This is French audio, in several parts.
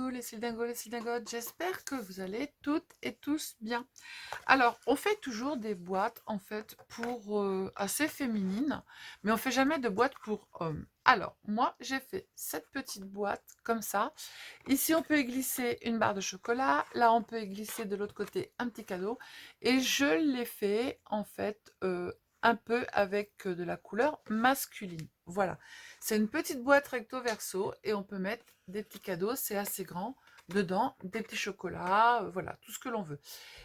coucou les Sildingos, les Sildingotes, j'espère que vous allez toutes et tous bien. Alors, on fait toujours des boîtes en fait pour assez féminines, mais on fait jamais de boîtes pour hommes. Alors, moi j'ai fait cette petite boîte comme ça. Ici on peut y glisser une barre de chocolat, là on peut y glisser de l'autre côté un petit cadeau, et je l'ai fait en fait un peu avec de la couleur masculine. Voilà, c'est une petite boîte recto verso et on peut mettre des petits cadeaux, c'est assez grand, dedans des petits chocolats, voilà, tout ce que l'on veut.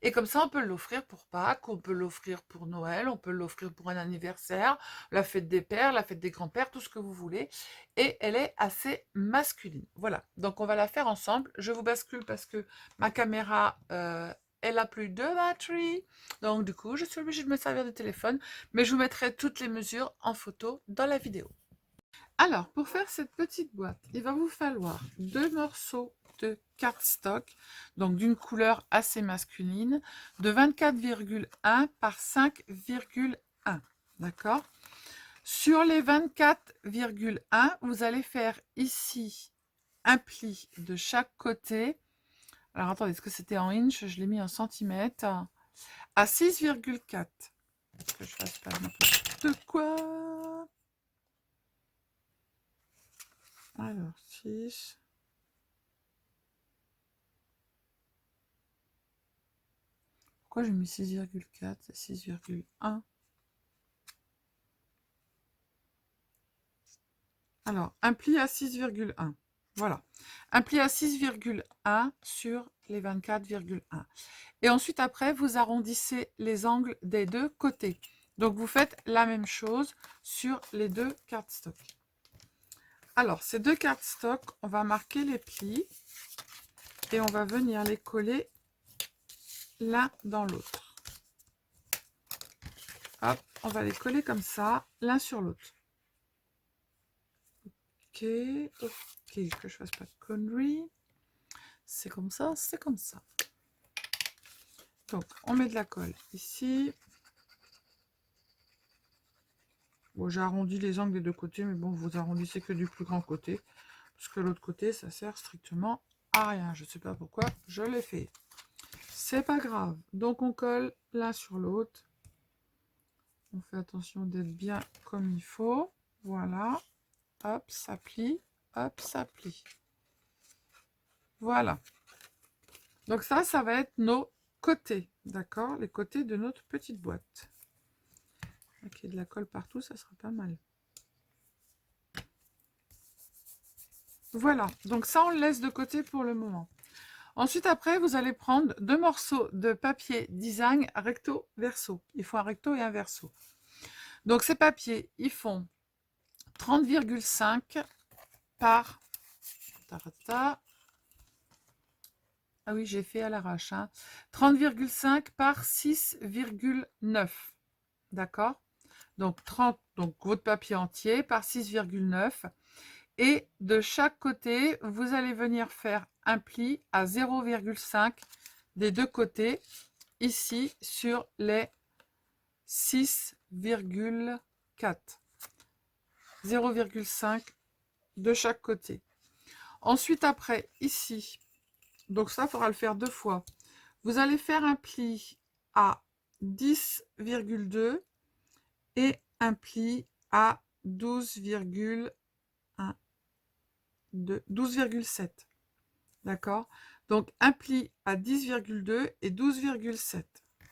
Et comme ça, on peut l'offrir pour Pâques, on peut l'offrir pour Noël, on peut l'offrir pour un anniversaire, la fête des pères, la fête des grands-pères, tout ce que vous voulez. Et elle est assez masculine. Voilà, donc on va la faire ensemble. Je vous bascule parce que ma caméra, elle a plus de batterie. Donc du coup, je suis obligée de me servir du téléphone. Mais je vous mettrai toutes les mesures en photo dans la vidéo. Alors, pour faire cette petite boîte, il va vous falloir 2 morceaux de cardstock, donc d'une couleur assez masculine, de 24,1 par 5,1. D'accord? Sur les 24,1, vous allez faire ici un pli de chaque côté. Alors, attendez, est-ce que c'était en inch? Je l'ai mis en centimètres. À 6,4. Que je fasse pas n'importe quoi. Alors, 6. Pourquoi j'ai mis 6,4 et 6,1? Alors, un pli à 6,1. Voilà. Un pli à 6,1 sur les 24,1. Et ensuite, après, vous arrondissez les angles des deux côtés. Donc, vous faites la même chose sur les deux cardstock. Alors, ces deux cardstock, on va marquer les plis et on va venir les coller l'un dans l'autre. Hop, on va les coller comme ça, l'un sur l'autre. Ok, que je fasse pas de conneries. C'est comme ça, c'est comme ça. Donc, on met de la colle ici. Bon, j'ai arrondi les angles des deux côtés, mais bon, vous arrondissez que du plus grand côté. Parce que l'autre côté, ça sert strictement à rien. Je ne sais pas pourquoi je l'ai fait. C'est pas grave. Donc, on colle l'un sur l'autre. On fait attention d'être bien comme il faut. Voilà. Hop, ça plie. Hop, ça plie. Voilà. Donc ça va être nos côtés. D'accord? Les côtés de notre petite boîte. Ok, de la colle partout, ça sera pas mal. Voilà, donc ça on le laisse de côté pour le moment. Ensuite après, vous allez prendre 2 morceaux de papier design recto verso. Il faut un recto et un verso. Donc ces papiers, ils font 30,5 par... Ah oui, j'ai fait à l'arrache. 30,5 par 6,9. D'accord? Donc 30, donc votre papier entier par 6,9. Et de chaque côté, vous allez venir faire un pli à 0,5 des deux côtés, ici sur les 6,4. 0,5 de chaque côté. Ensuite, après, ici, donc ça, il faudra le faire 2 fois. Vous allez faire un pli à 10,2 et un pli à 12,7. D'accord? Donc, un pli à 10,2 et 12,7.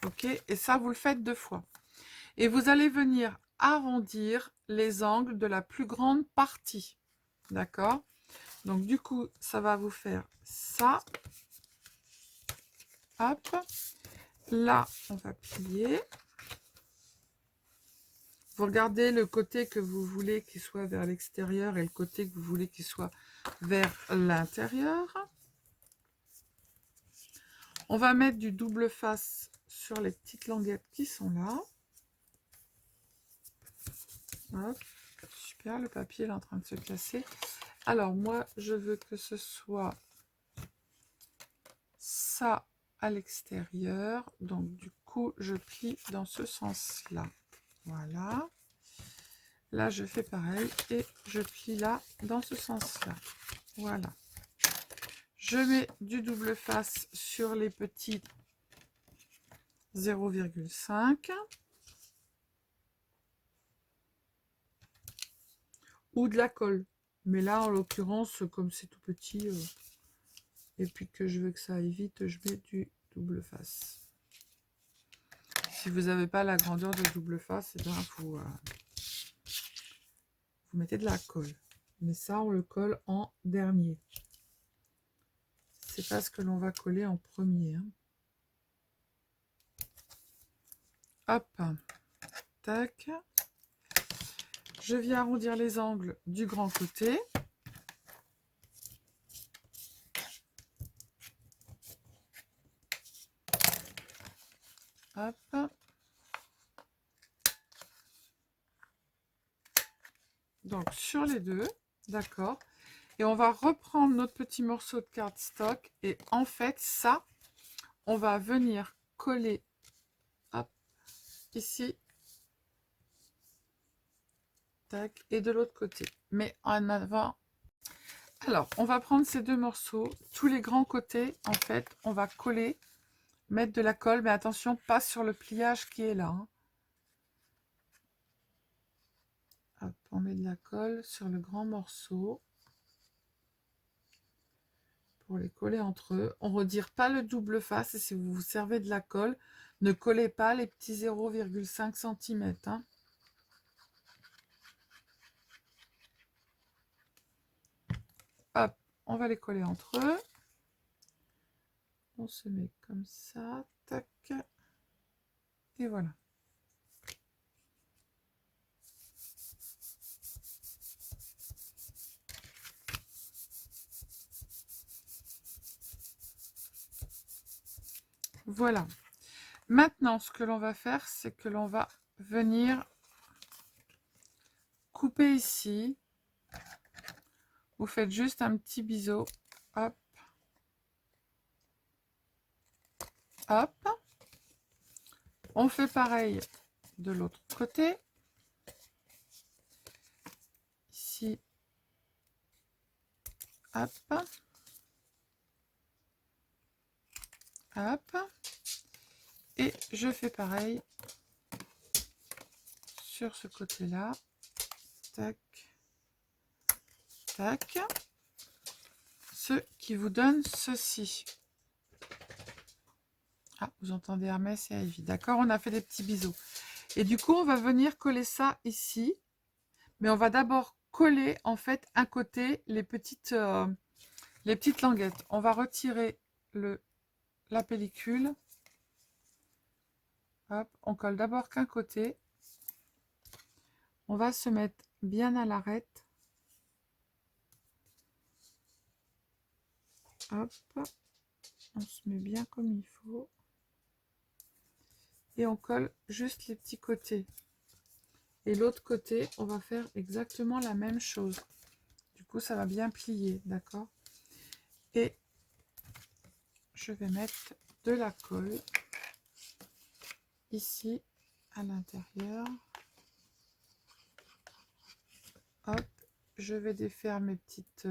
OK? Et ça, vous le faites 2 fois. Et vous allez venir arrondir les angles de la plus grande partie. D'accord? Donc, du coup, ça va vous faire ça. Hop. Là, on va plier. Vous regardez le côté que vous voulez qu'il soit vers l'extérieur et le côté que vous voulez qu'il soit vers l'intérieur. On va mettre du double face sur les petites languettes qui sont là. Hop. Super, le papier est en train de se casser. Alors, moi, je veux que ce soit ça à l'extérieur. Donc, du coup, je plie dans ce sens-là. Voilà. Là, je fais pareil et je plie là, dans ce sens-là. Voilà. Je mets du double face sur les petits 0,5 ou de la colle. Mais là, en l'occurrence, comme c'est tout petit, et puis que je veux que ça aille vite, je mets du double face. Si vous n'avez pas la grandeur de double face, eh bien, vous mettez de la colle. Mais ça, on le colle en dernier. C'est pas ce que l'on va coller en premier. Hein. Hop, tac. Je viens arrondir les angles du grand côté. Hop. Donc sur les deux, d'accord. Et on va reprendre notre petit morceau de cardstock. Et en fait, ça, on va venir coller hop, ici. Tac, et de l'autre côté. Mais en avant. Alors, on va prendre ces deux morceaux. Tous les grands côtés, en fait, on va coller, mettre de la colle. Mais attention, pas sur le pliage qui est là. Hein. Hop, on met de la colle sur le grand morceau. Pour les coller entre eux. On ne retire pas le double face. Et si vous vous servez de la colle, ne collez pas les petits 0,5 cm. Hein. Hop, on va les coller entre eux. On se met comme ça. Tac. Et voilà. Voilà. Maintenant, ce que l'on va faire, c'est que l'on va venir couper ici. Vous faites juste un petit biseau. Hop. Hop. On fait pareil de l'autre côté. Ici. Hop. Hop. Et je fais pareil sur ce côté-là. Tac. Tac. Ce qui vous donne ceci. Ah, vous entendez Hermès et Ivy. D'accord, on a fait des petits biseaux. Et du coup, on va venir coller ça ici. Mais on va d'abord coller, en fait, un côté, les petites languettes. On va retirer la pellicule. Hop, on colle d'abord qu'un côté. On va se mettre bien à l'arête. Hop, on se met bien comme il faut. Et on colle juste les petits côtés. Et l'autre côté, on va faire exactement la même chose. Du coup, ça va bien plier, d'accord? Et je vais mettre de la colle ici à l'intérieur. Hop, je vais défaire mes petites...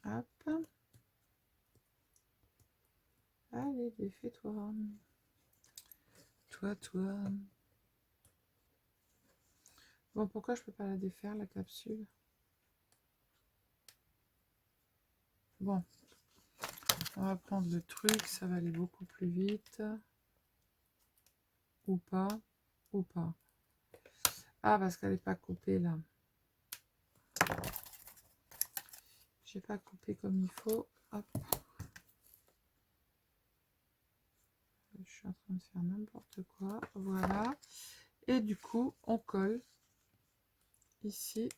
hop. Allez, défais-toi. Toi. Bon, pourquoi je peux pas la défaire, la capsule? Bon, on va prendre le truc, ça va aller beaucoup plus vite. Ou pas, ou pas. Ah, parce qu'elle n'est pas coupée, là. J'ai pas coupé comme il faut. Hop. Je suis en train de faire n'importe quoi. Voilà. Et du coup, on colle ici.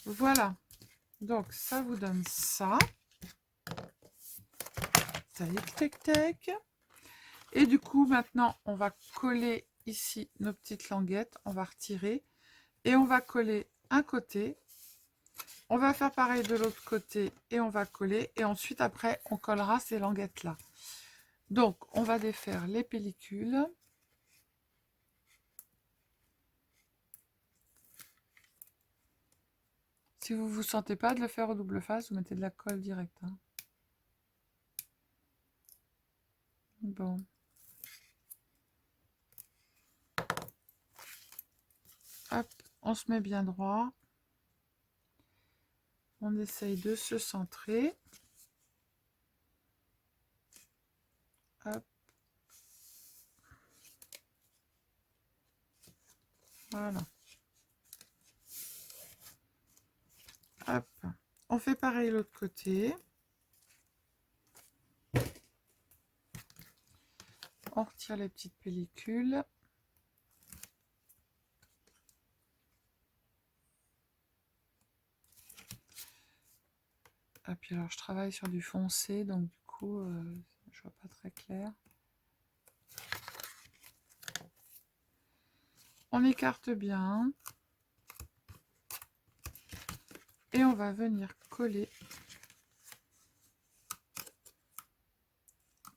Voilà. Donc, ça vous donne ça. Tac, tac, tac. Et du coup, maintenant, on va coller ici nos petites languettes. On va retirer. Et on va coller un côté. On va faire pareil de l'autre côté. Et on va coller. Et ensuite, après, on collera ces languettes-là. Donc, on va défaire les pellicules. Si vous ne vous sentez pas de le faire au double face, vous mettez de la colle directe. Hein. Bon. Hop, on se met bien droit. On essaye de se centrer. Hop. Voilà. Hop. On fait pareil l'autre côté. On retire les petites pellicules. Et puis alors je travaille sur du foncé, donc du coup je vois pas très clair. On écarte bien. Et on va venir coller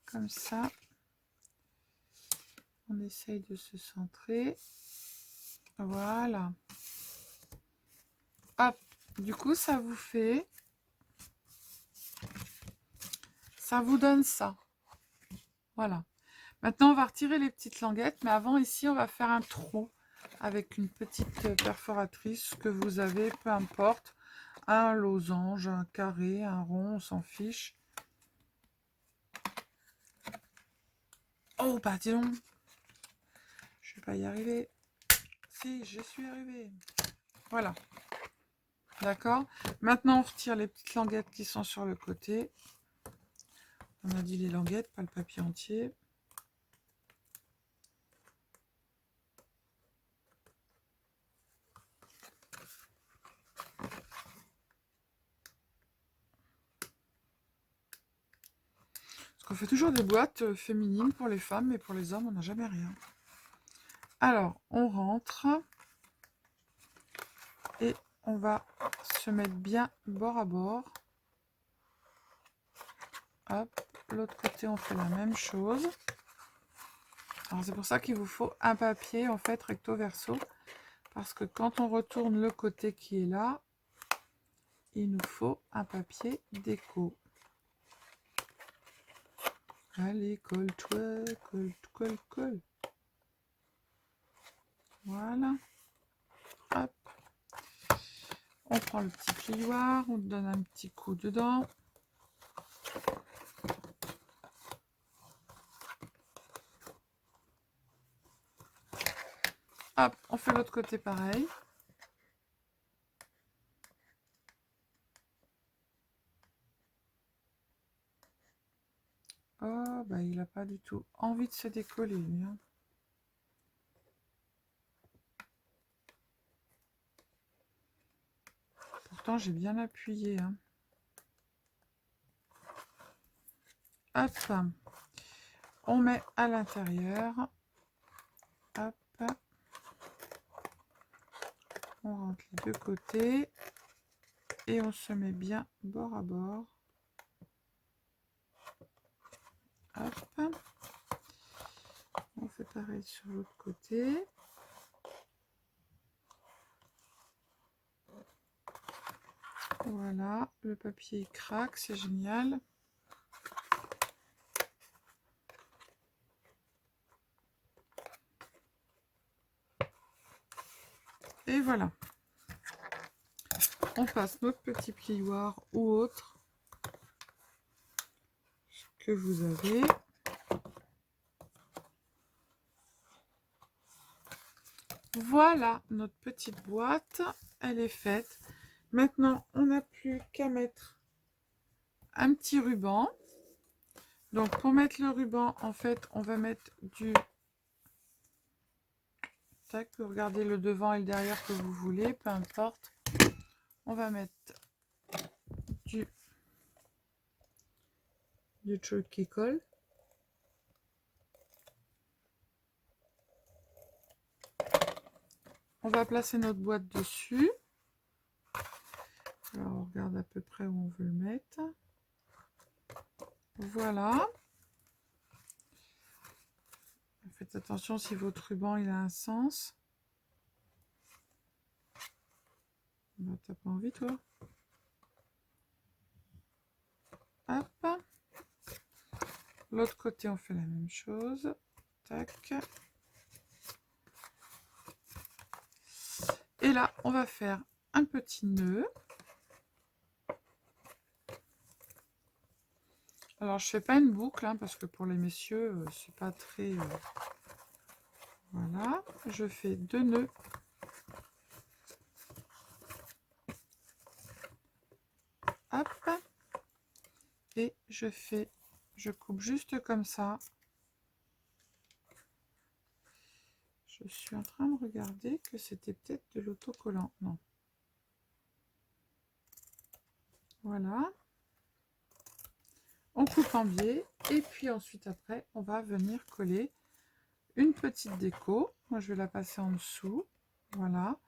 comme ça. On essaye de se centrer. Voilà. Hop. Du coup, ça vous fait... Ça vous donne ça. Voilà. Maintenant, on va retirer les petites languettes. Mais avant, ici, on va faire un trou avec une petite perforatrice que vous avez, peu importe. Un losange, un carré, un rond, on s'en fiche. Oh, bah dis donc. Je vais pas y arriver. Si, je suis arrivée. Voilà. D'accord. Maintenant, on retire les petites languettes qui sont sur le côté. On a dit les languettes, pas le papier entier. Parce qu'on fait toujours des boîtes féminines pour les femmes, mais pour les hommes, on n'a jamais rien. Alors, on rentre. Et on va se mettre bien bord à bord. Hop, l'autre côté, on fait la même chose. Alors, c'est pour ça qu'il vous faut un papier, en fait, recto verso. Parce que quand on retourne le côté qui est là, il nous faut un papier déco. Allez, colle-toi, colle, colle. Voilà. Hop. On prend le petit plioir, on donne un petit coup dedans. Hop, on fait l'autre côté pareil. Oh, bah il n'a pas du tout envie de se décoller, lui. Hein. Pourtant, j'ai bien appuyé. Hein. Hop. On met à l'intérieur. Hop. On rentre les deux côtés. Et on se met bien bord à bord. Hop. On fait pareil sur l'autre côté. Voilà, le papier craque, c'est génial. Et voilà. On passe notre petit plioir ou autre que vous avez. Voilà, notre petite boîte, elle est faite. Maintenant, on n'a plus qu'à mettre un petit ruban. Donc, pour mettre le ruban, en fait, on va mettre du... Tac, vous regardez le devant et le derrière que vous voulez, peu importe. On va mettre du truc qui colle. On va placer notre boîte dessus. Alors, on regarde à peu près où on veut le mettre. Voilà. Faites attention si votre ruban il a un sens. Bah, t'as pas envie, toi? Hop. L'autre côté, on fait la même chose. Tac. Et là, on va faire un petit nœud. Alors, je fais pas une boucle, hein, parce que pour les messieurs, c'est pas très... Voilà. Je fais 2 nœuds. Hop. Et je coupe juste comme ça. Je suis en train de regarder que c'était peut-être de l'autocollant. Non. Voilà. On coupe en biais. Et puis ensuite, après, on va venir coller une petite déco. Moi, je vais la passer en dessous. Voilà.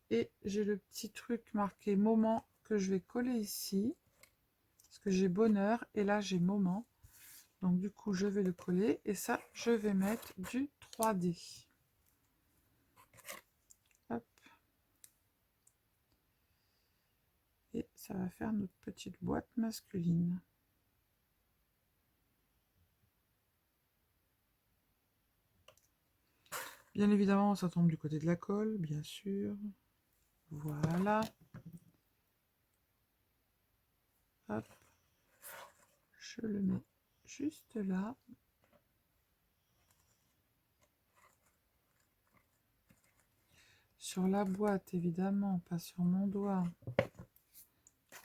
Et j'ai le petit truc marqué moment que je vais coller ici. Parce que j'ai bonheur. Et là, j'ai moment. Donc, du coup, je vais le coller. Et ça, je vais mettre du 3D. Hop. Et ça va faire notre petite boîte masculine. Bien évidemment, ça tombe du côté de la colle, bien sûr. Voilà. Hop. Je le mets juste là. Sur la boîte, évidemment, pas sur mon doigt.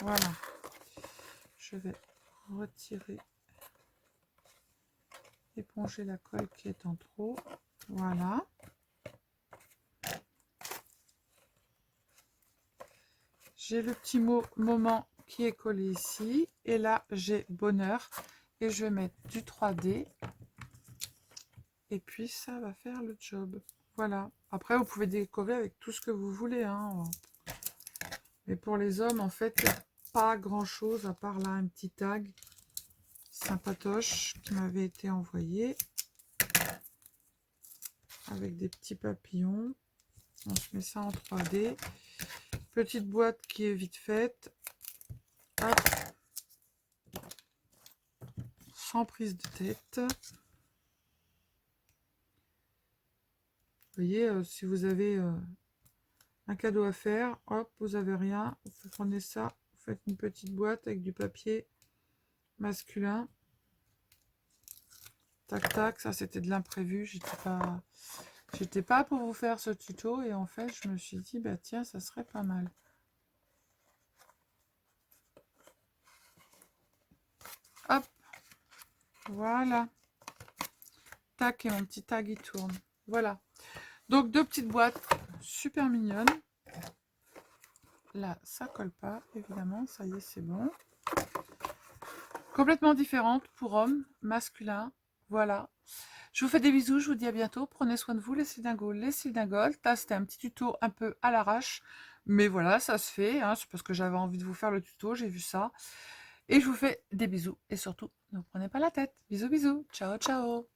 Voilà. Je vais retirer, éponger la colle qui est en trop. Voilà. J'ai le petit mot moment qui est collé ici. Et là, j'ai bonheur. Et je vais mettre du 3D. Et puis, ça va faire le job. Voilà. Après, vous pouvez décorer avec tout ce que vous voulez, hein. Mais pour les hommes, en fait, il n'y a pas grand-chose à part là un petit tag sympatoche qui m'avait été envoyé. Avec des petits papillons. On se met ça en 3D. Petite boîte qui est vite faite. Hop. Sans prise de tête. Vous voyez, si vous avez un cadeau à faire, hop, vous avez rien. Vous prenez ça, vous faites une petite boîte avec du papier masculin. Tac, tac, ça c'était de l'imprévu. J'étais pas pour vous faire ce tuto et en fait, je me suis dit, bah tiens, ça serait pas mal. Hop, voilà. Tac, et mon petit tag, il tourne. Voilà. Donc, 2 petites boîtes super mignonnes. Là, ça colle pas, évidemment. Ça y est, c'est bon. Complètement différentes pour hommes, masculins. Voilà. Je vous fais des bisous, je vous dis à bientôt. Prenez soin de vous, les cylindingos, les cylindingoles. Là, c'était un petit tuto un peu à l'arrache. Mais voilà, ça se fait. Hein. C'est parce que j'avais envie de vous faire le tuto, j'ai vu ça. Et je vous fais des bisous. Et surtout, ne vous prenez pas la tête. Bisous, bisous. Ciao, ciao.